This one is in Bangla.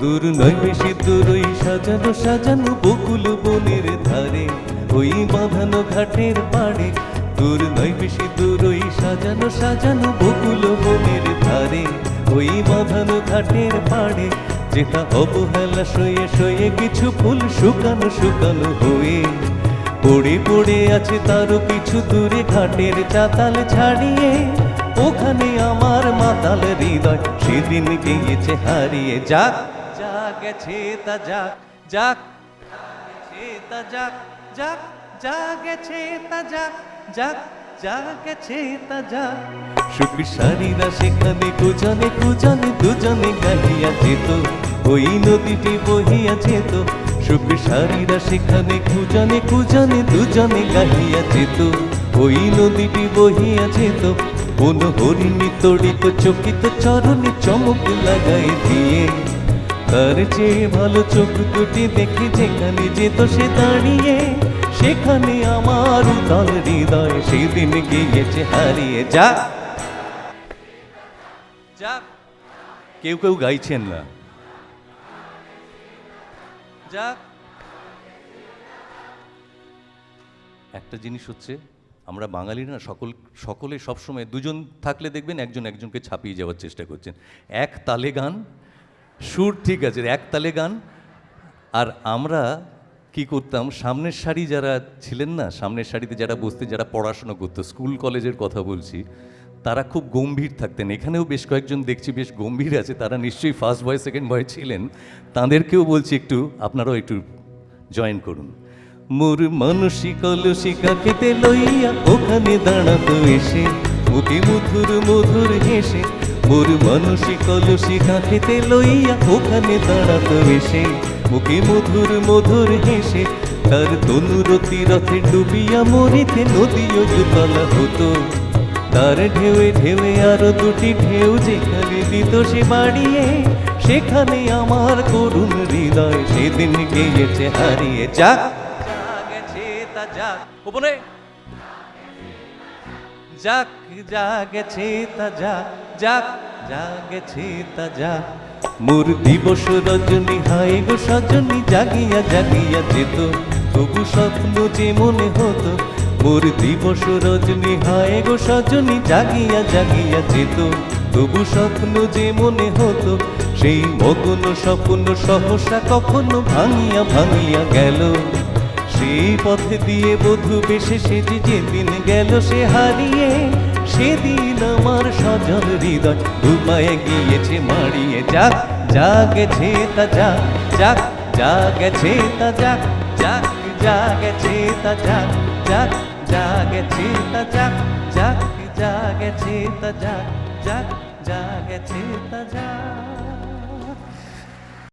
দূর নয় বেশি দূর ওই সাজানো সাজানো বকুল বনের ধারে, ওই বাঁধানো ঘাটের পাড়ে। দূর নয় বেশি দূর ওই সাজানো সাজানো বকুল বনের ধারে, ওই বাঁধানো ঘাটের পাড়ে। যেটা অবহেলা সয়ে সয়ে কিছু ফুল শুকানো শুকানো হয়ে পড়ে পড়ে আছে তারও কিছু দূরে ঘাটের চাতাল ছাড়িয়ে। ওখানে আমার মাতাল হৃদয় সেদিন গিয়েছে হারিয়ে। যাক যা গেছে তা যাক, যাক গেছে তা যাক, যাক যা গেছে তা যাক, যাক যা গেছে তা যাক। সুখ সারিরা সেখানে কুজনে কুজনে দুজনে গাহিয়া যেত, ওই নদীটি বহিয়া যেত। সুখ সারিরা সেখানে কুজনে কুজনে দুজনে গাহিয়া যেত, ওই নদীটি বহিয়া যেত। কোন হরিণী তড়িত চকিত চরণে চমক লাগাই দিয়ে, তার চেয়ে ভালো চোখ দুটি দেখে যেখানে যেত সে দাঁড়িয়ে। সেখানে আমার উদাল হৃদয় সেদিন গিয়েছে হারিয়ে। যাক যাক, কেউ কেউ গাইছেন না। যাক, একটা জিনিস হচ্ছে আমরা বাঙালিরা না সকলে সবসময় দুজন থাকলে দেখবেন একজন একজনকে ছাপিয়ে যাওয়ার চেষ্টা করছেন। এক তালে গান, সুর ঠিক আছে, এক তালে গান। আর আমরা কি করতাম, সামনের সারি যারা ছিলেন না, সামনের সারিতে যারা বসতে, যারা পড়াশোনা করতো, স্কুল কলেজের কথা বলছি, তারা খুব গম্ভীর থাকতেন। এখানেও বেশ কয়েকজন দেখছি বেশ গম্ভীর আছে, তারা নিশ্চয়ই ফার্স্ট বয় সেকেন্ড বয় ছিলেন। তাদেরকেও বলছি একটু আপনারাও একটু জয়েন করুন। মোর মানসী কলসী কাকেতে লইয়া ওখানে দাঁড়াতো এসে, মুখে মধুর মধুর হেসে। মোর মানসী কলসী কাকেতে লইয়া ওখানে দাঁড়াতো এসে, মুখে মধুর মধুর হেসে। তার তনুরতি রথে ডুবিয়া মরিতে নদীও দুতলা হতো, তার ঢেউয়ে ঢেউয়ে আরো দুটি ঢেউ যেখানে দিত সে বাড়িয়ে। সেখানে আমার করুণ হৃদয় সেদিন গিয়েছে হারিয়ে। যাক গেছে তা যাক, ওপরে যাক যা গেছে তা যাক, যাক যা গেছে তা যাক। মোর দিবস রজনী হায় গো সজনী জাগিয়া জাগিয়া যেত, তবু স্বপ্ন যে মনে হতো। মোর দিবস রজনী হায় গো সজনী জাগিয়া জাগিয়া যেত, তবু স্বপ্ন যে মনে হতো। সেই মগন স্বপ্ন সহসা কখনো ভাঙিয়া ভাঙিয়া গেল, সেই পথে দিয়ে বধূ বেশে সেজে যেদিন গেল সে হারিয়ে। সেদিন আমার সজল হৃদয় ঘুমায় গিয়েছে মারিয়ে। যাক যা গেছে তা যাক, যাক যা গেছে তা যাক, যাক যা গেছে তা যাক, যাক যা গেছে তা যাক, যাক যা গেছে তা যাক, যাক যা গেছে তা যাক।